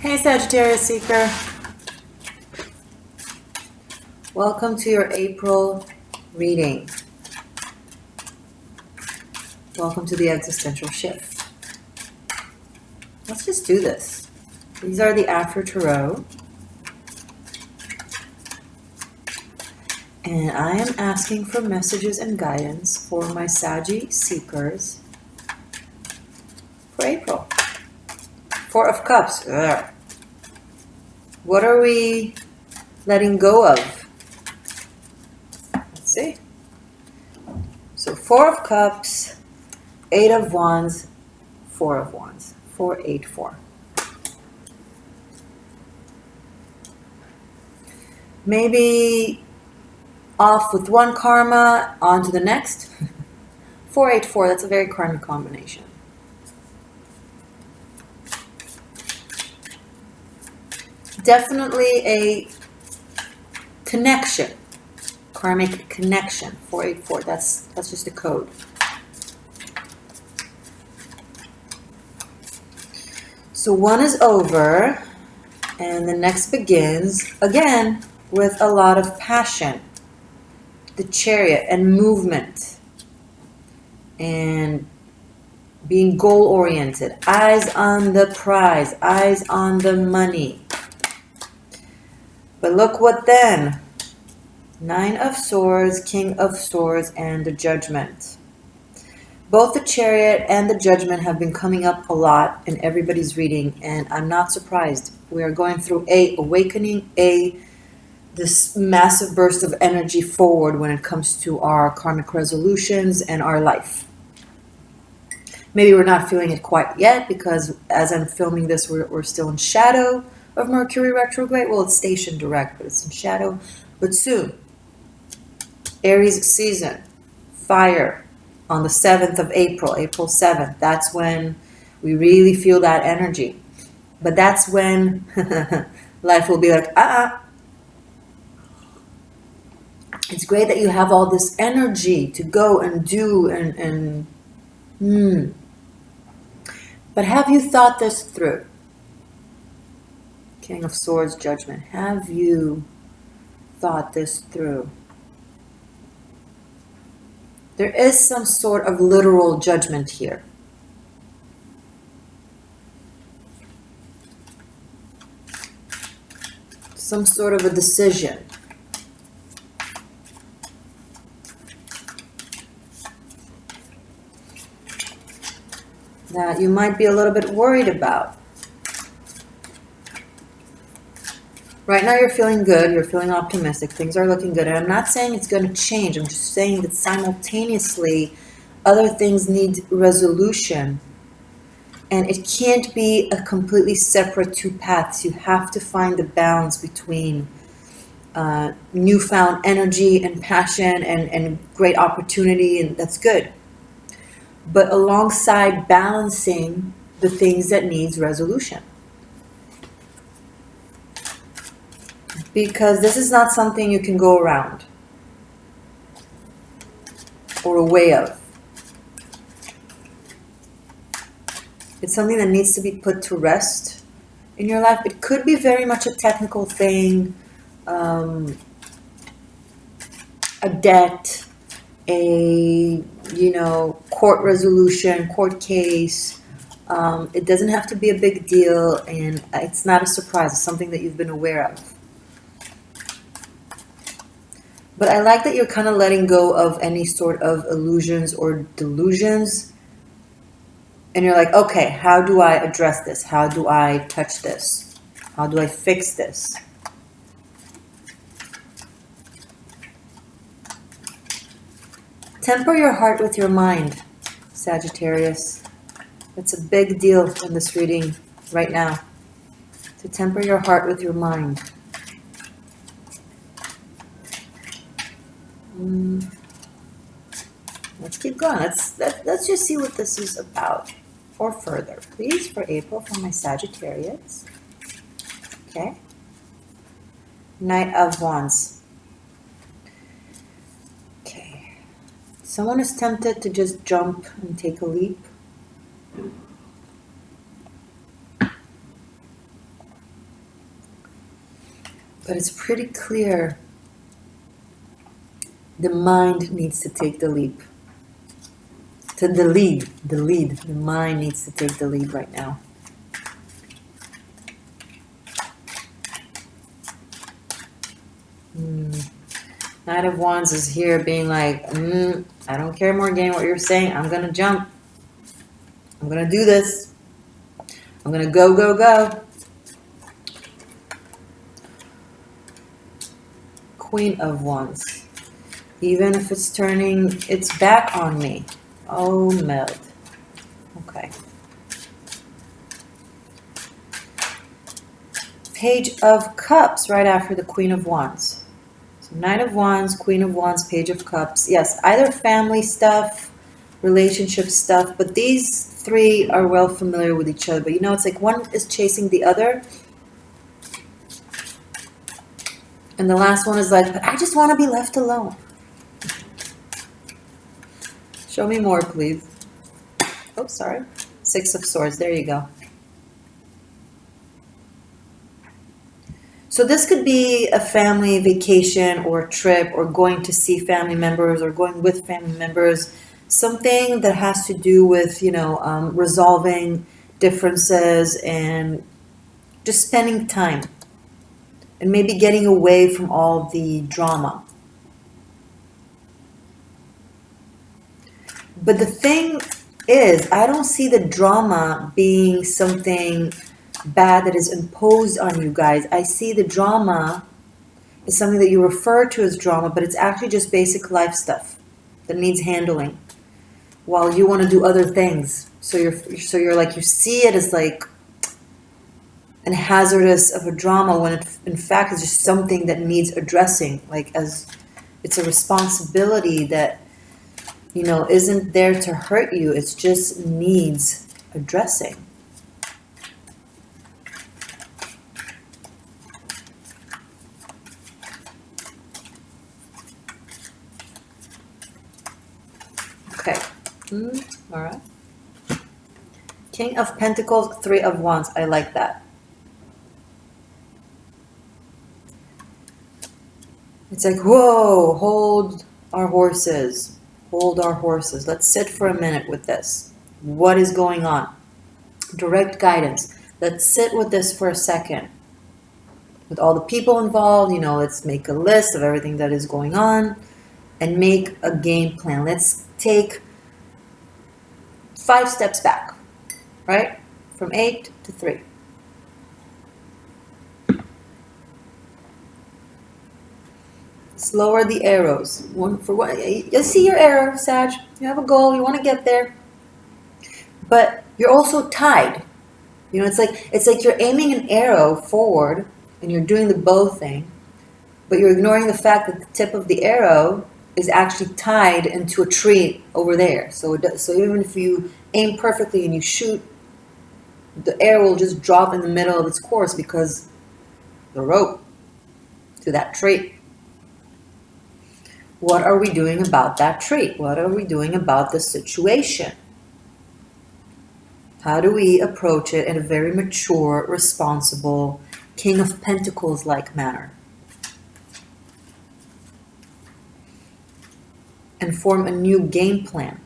Hey Sagittarius Seeker, welcome to your April reading. Welcome to the existential shift. Let's just do this. These are the After Tarot. And I am asking for messages and guidance for my Saggy Seekers for April. Four of Cups. Ugh. What are we letting go of? Let's see. So Four of Cups, Eight of Wands, Four of Wands. 4, 8, 4. Maybe off with one karma, on to the next. 4, 8, 4, that's a very karmic combination. Definitely a connection, karmic connection. 484. That's just a code. So one is over, and the next begins again with a lot of passion. The Chariot and movement, and being goal-oriented. Eyes on the prize. Eyes on the money. But look what then. 9 of Swords, King of Swords, and the Judgment. Both the Chariot and the Judgment have been coming up a lot in everybody's reading, and I'm not surprised. We are going through a awakening, this massive burst of energy forward when it comes to our karmic resolutions and our life. Maybe we're not feeling it quite yet because as I'm filming this, we're still in shadow of Mercury retrograde. Well, it's stationed direct, but it's in shadow. But soon, Aries season, fire, on the 7th of April, April 7th. That's when we really feel that energy. But that's when life will be like, It's great that you have all this energy to go and do But have you thought this through? King of Swords, Judgment. Have you thought this through? There is some sort of literal judgment here. Some sort of a decision. That you might be a little bit worried about. Right now you're feeling good, you're feeling optimistic, things are looking good. And I'm not saying it's going to change, I'm just saying that simultaneously other things need resolution. And it can't be a completely separate two paths. You have to find the balance between newfound energy and passion and great opportunity, and that's good. But alongside balancing the things that needs resolution. Because this is not something you can go around or away of. It's something that needs to be put to rest in your life. It could be very much a technical thing, a debt, a court resolution, court case. It doesn't have to be a big deal, and it's not a surprise. It's something that you've been aware of. But I like that you're kind of letting go of any sort of illusions or delusions. And you're like, okay, how do I address this? How do I touch this? How do I fix this? Temper your heart with your mind, Sagittarius. It's a big deal in this reading right now. To temper your heart with your mind. Let's keep going. Let's just see what this is about. Or further, please, for April, for my Sagittarius. Okay. Knight of Wands. Okay. Someone is tempted to just jump and take a leap. But it's pretty clear the mind needs to take the leap. The lead. The mind needs to take the lead right now. Knight of Wands is here being like, I don't care, Morgan, what you're saying. I'm going to jump. I'm going to do this. I'm going to go, go, go. Queen of Wands. Even if it's turning its back on me. Oh, Meld. Okay. Page of Cups right after the Queen of Wands. So Knight of Wands, Queen of Wands, Page of Cups. Yes, either family stuff, relationship stuff, but these three are well familiar with each other. But you know, it's like one is chasing the other. And the last one is like, but I just want to be left alone. Show me more, please. Oh, sorry. Six of Swords. There you go. So this could be a family vacation or a trip or going to see family members or going with family members. Something that has to do with, resolving differences and just spending time. And maybe getting away from all the drama. But the thing is, I don't see the drama being something bad that is imposed on you guys. I see the drama is something that you refer to as drama, but it's actually just basic life stuff that needs handling while you want to do other things. So you're like, you see it as like an hazardous of a drama when it in fact is just something that needs addressing, like as it's a responsibility that isn't there to hurt you. It just needs addressing. Okay. All right. King of Pentacles, Three of Wands. I like that. It's like, whoa, hold our horses. Hold our horses. Let's sit for a minute with this. What is going on? Direct guidance. Let's sit with this for a second. With all the people involved, let's make a list of everything that is going on and make a game plan. Let's take 5 steps back, right? From 8 to 3. Lower the arrows. One for one. You see your arrow, Sag. You have a goal. You want to get there, but you're also tied. It's like you're aiming an arrow forward and you're doing the bow thing, but you're ignoring the fact that the tip of the arrow is actually tied into a tree over there. So even if you aim perfectly and you shoot, the arrow will just drop in the middle of its course because the rope to that tree. What are we doing about that tree? What are we doing about the situation? How do we approach it in a very mature, responsible, King of Pentacles-like manner? And form a new game plan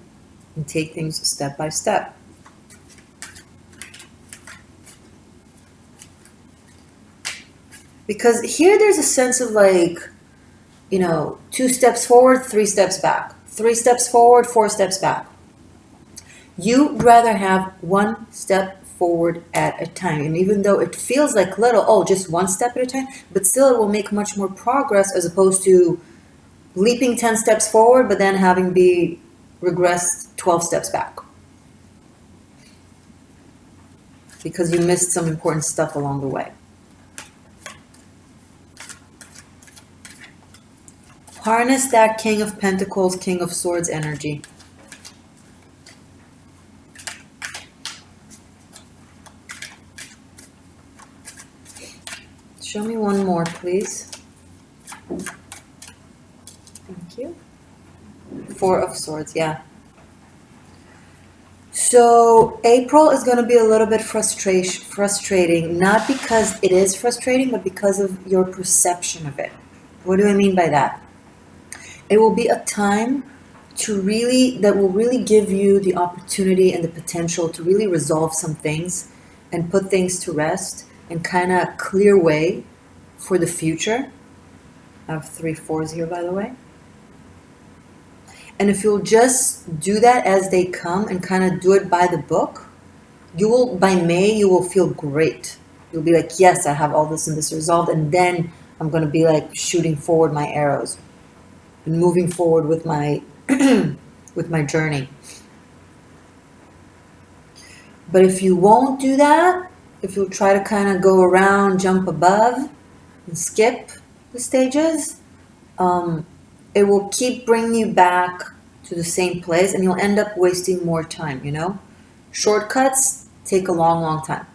and take things step by step. Because here there's a sense of like, 2 steps forward, 3 steps back. 3 steps forward, 4 steps back. You'd rather have 1 step forward at a time. And even though it feels like little, just 1 step at a time, but still it will make much more progress as opposed to leaping 10 steps forward, but then having be regressed 12 steps back. Because you missed some important stuff along the way. Harness that King of Pentacles, King of Swords energy. Show me one more, please. Thank you. 4 of Swords, yeah. So April is going to be a little bit frustrating, not because it is frustrating, but because of your perception of it. What do I mean by that? It will be a time that will really give you the opportunity and the potential to really resolve some things and put things to rest and kind of clear way for the future. I have 3 4s here, by the way. And if you'll just do that as they come and kind of do it by the book, by May, you will feel great. You'll be like, yes, I have all this and this resolved. And then I'm going to be like shooting forward my arrows and moving forward with my, with my journey. But if you won't do that, if you'll try to kind of go around, jump above and skip the stages, it will keep bringing you back to the same place and you'll end up wasting more time, you know? Shortcuts take a long, long time.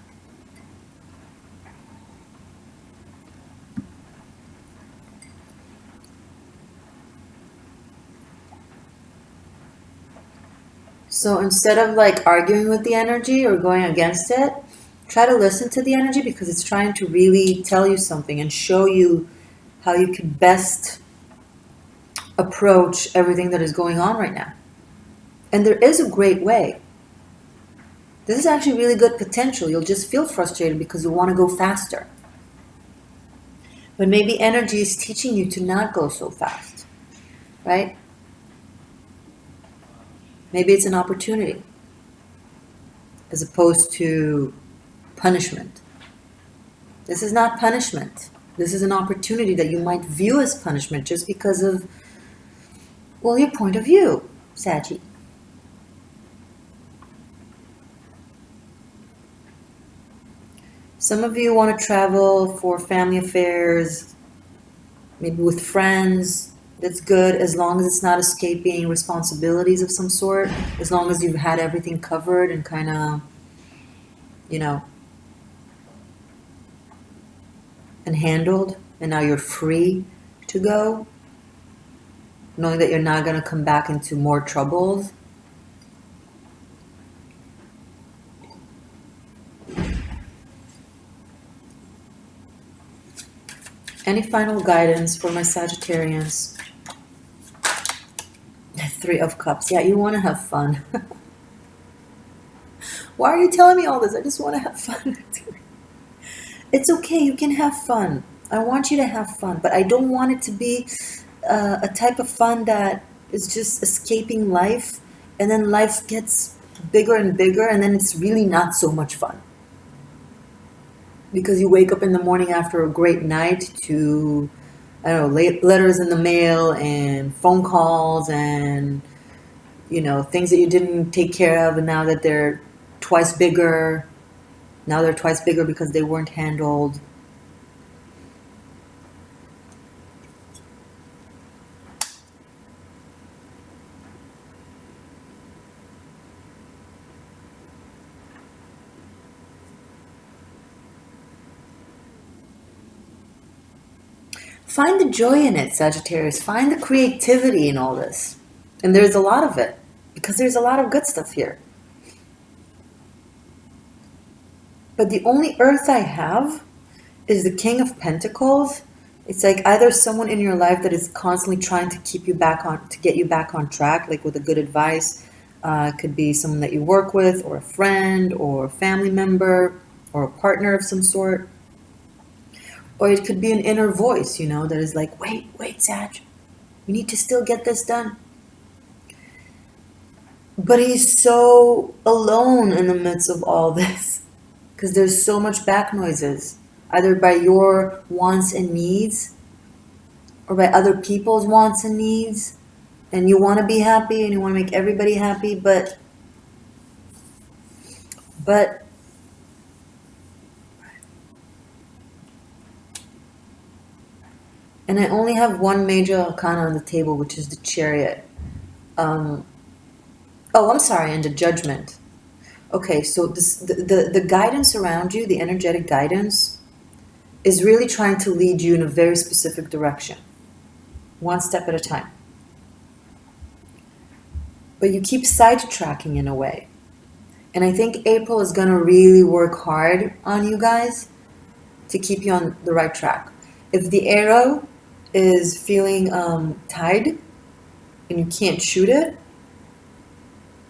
So instead of like arguing with the energy or going against it, try to listen to the energy because it's trying to really tell you something and show you how you can best approach everything that is going on right now. And there is a great way. This is actually really good potential. You'll just feel frustrated because you want to go faster. But maybe energy is teaching you to not go so fast, right? Maybe it's an opportunity as opposed to punishment. This is not punishment. This is an opportunity that you might view as punishment just because of, well, your point of view, Saggy. Some of you want to travel for family affairs, maybe with friends. That's good as long as it's not escaping responsibilities of some sort, as long as you've had everything covered and kind of, you know, and handled, and now you're free to go, knowing that you're not going to come back into more troubles. Any final guidance for my Sagittarians? 3 of Cups. Yeah, you want to have fun. Why are you telling me all this? I just want to have fun. It's okay. You can have fun. I want you to have fun, but I don't want it to be a type of fun that is just escaping life, and then life gets bigger and bigger, and then it's really not so much fun. Because you wake up in the morning after a great night to, I don't know, letters in the mail and phone calls and, you know, things that you didn't take care of, and now that they're twice bigger. Now they're twice bigger because they weren't handled. Find the joy in it, Sagittarius. Find the creativity in all this. And there's a lot of it, because there's a lot of good stuff here. But the only earth I have is the King of Pentacles. It's like either someone in your life that is constantly trying to get you back on track, like with a good advice. It could be someone that you work with, or a friend, or a family member, or a partner of some sort. Or it could be an inner voice, you know, that is like, wait, Sag, we need to still get this done. But he's so alone in the midst of all this because there's so much back noises, either by your wants and needs or by other people's wants and needs. And you want to be happy and you want to make everybody happy, but and I only have one major arcana on the table, which is the Chariot. I'm sorry, and the Judgment. Okay, so the guidance around you, the energetic guidance, is really trying to lead you in a very specific direction, one step at a time. But you keep sidetracking in a way. And I think April is going to really work hard on you guys to keep you on the right track. If the arrow is feeling tied and you can't shoot it,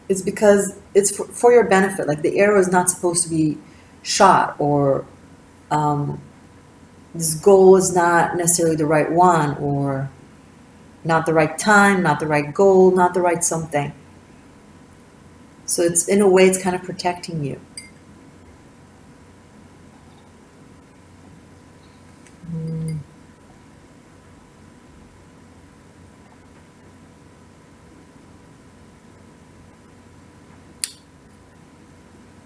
it's because it's for your benefit. Like the arrow is not supposed to be shot, or this goal is not necessarily the right one, or not the right time, not the right goal, not the right something. So it's, in a way, it's kind of protecting you.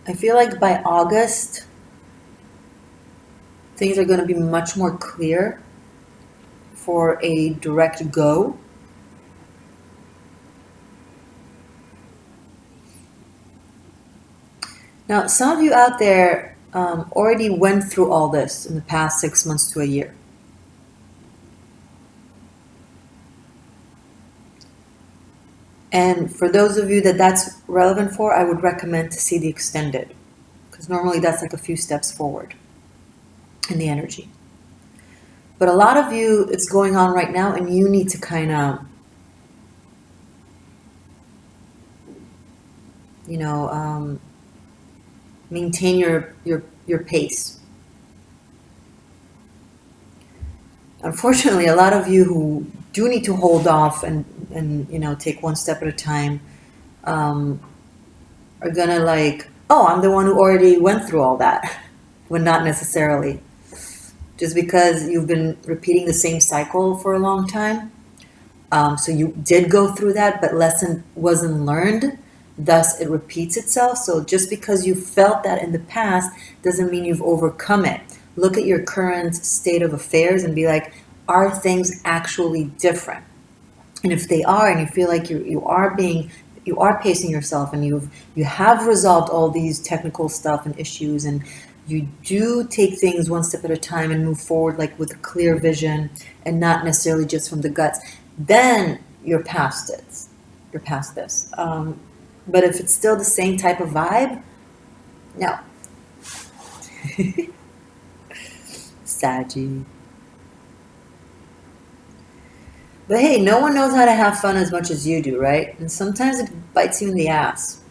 I feel like by August, things are going to be much more clear for a direct go. Now, some of you out there already went through all this in the past 6 months to a year. And for those of you that that's relevant for, I would recommend to see the extended, because normally that's like a few steps forward in the energy. But a lot of you, it's going on right now, and you need to kind of, maintain your pace. Unfortunately, a lot of you who do need to hold off and take one step at a time are gonna like, oh, I'm the one who already went through all that, when not necessarily. Just because you've been repeating the same cycle for a long time, so you did go through that, but lesson wasn't learned. Thus, it repeats itself. So just because you felt that in the past doesn't mean you've overcome it. Look at your current state of affairs and be like, are things actually different? And if they are, and you feel like you are pacing yourself, and you have resolved all these technical stuff and issues, and you do take things one step at a time and move forward, like with a clear vision and not necessarily just from the guts, then you're past it. You're past this. But if it's still the same type of vibe, no. Saggy. But hey, no one knows how to have fun as much as you do, right? And sometimes it bites you in the ass.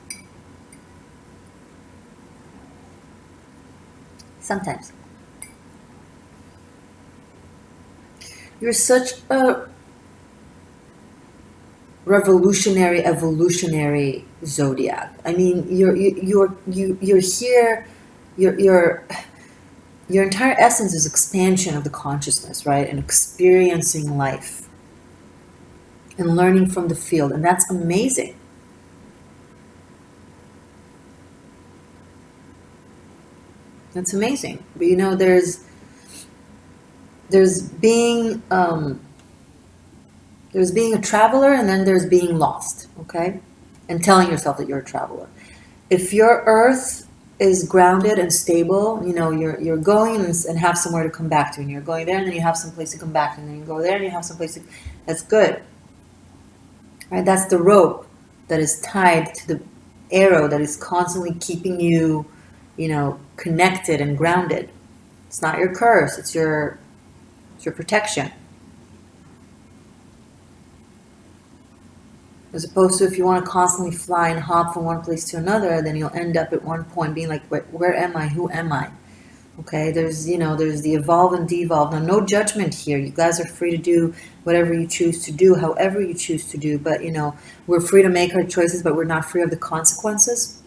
Sometimes. You're such a revolutionary, evolutionary zodiac. I mean, you're here. Your entire essence is expansion of the consciousness, right? And experiencing life and learning from the field, and that's amazing. That's amazing. But there's being a traveler, and then there's being lost, okay? And telling yourself that you're a traveler. If your earth is grounded and stable, you're going and have somewhere to come back to, and you're going there, and then you have some place to come back to, and then you go there and you have some place to, that's good. Right? That's the rope that is tied to the arrow that is constantly keeping you, connected and grounded. It's not your curse, it's your protection. As opposed to, if you want to constantly fly and hop from one place to another, then you'll end up at one point being like, where am I? Who am I? Okay, there's the evolve and devolve. Now, no judgment here. You guys are free to do whatever you choose to do, however you choose to do. But, we're free to make our choices, but we're not free of the consequences.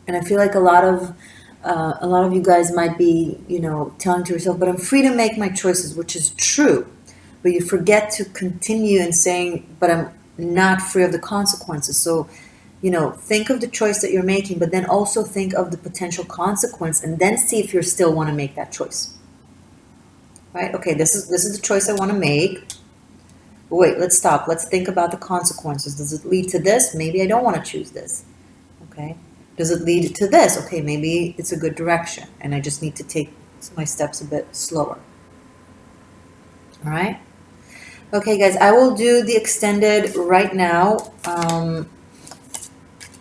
And I feel like a lot of you guys might be, telling to yourself, but I'm free to make my choices, which is true. But you forget to continue and saying, but I'm not free of the consequences. So, think of the choice that you're making, but then also think of the potential consequence, and then see if you still want to make that choice. Right? Okay, this is the choice I want to make. But wait, let's stop. Let's think about the consequences. Does it lead to this? Maybe I don't want to choose this. Okay. Does it lead to this? Okay, maybe it's a good direction, and I just need to take my steps a bit slower. All right? Okay, guys, I will do the extended right now.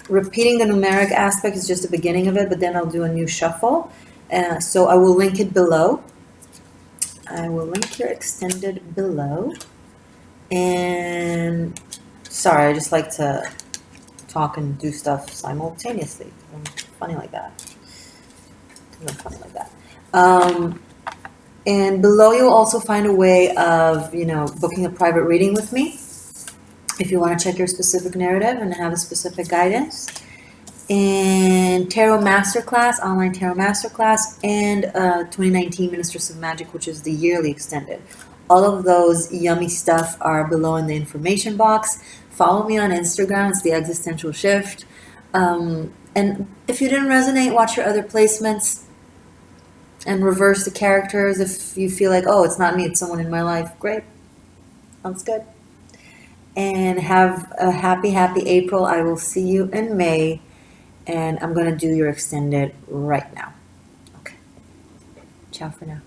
repeating the numeric aspect is just the beginning of it, but then I'll do a new shuffle. So I will link it below. I will link your extended below. And sorry, I just like to talk and do stuff simultaneously. I'm funny like that. I'm funny like that. And below you'll also find a way of, booking a private reading with me if you want to check your specific narrative and have a specific guidance. And Tarot Masterclass, online Tarot Masterclass, and 2019 Ministers of Magic, which is the yearly extended. All of those yummy stuff are below in the information box. Follow me on Instagram. It's the Existential Shift. And if you didn't resonate, watch your other placements and reverse the characters. If you feel like, oh, it's not me, it's someone in my life, great. Sounds good. And have a happy, happy April. I will see you in May. And I'm going to do your extended right now. Okay. Ciao for now.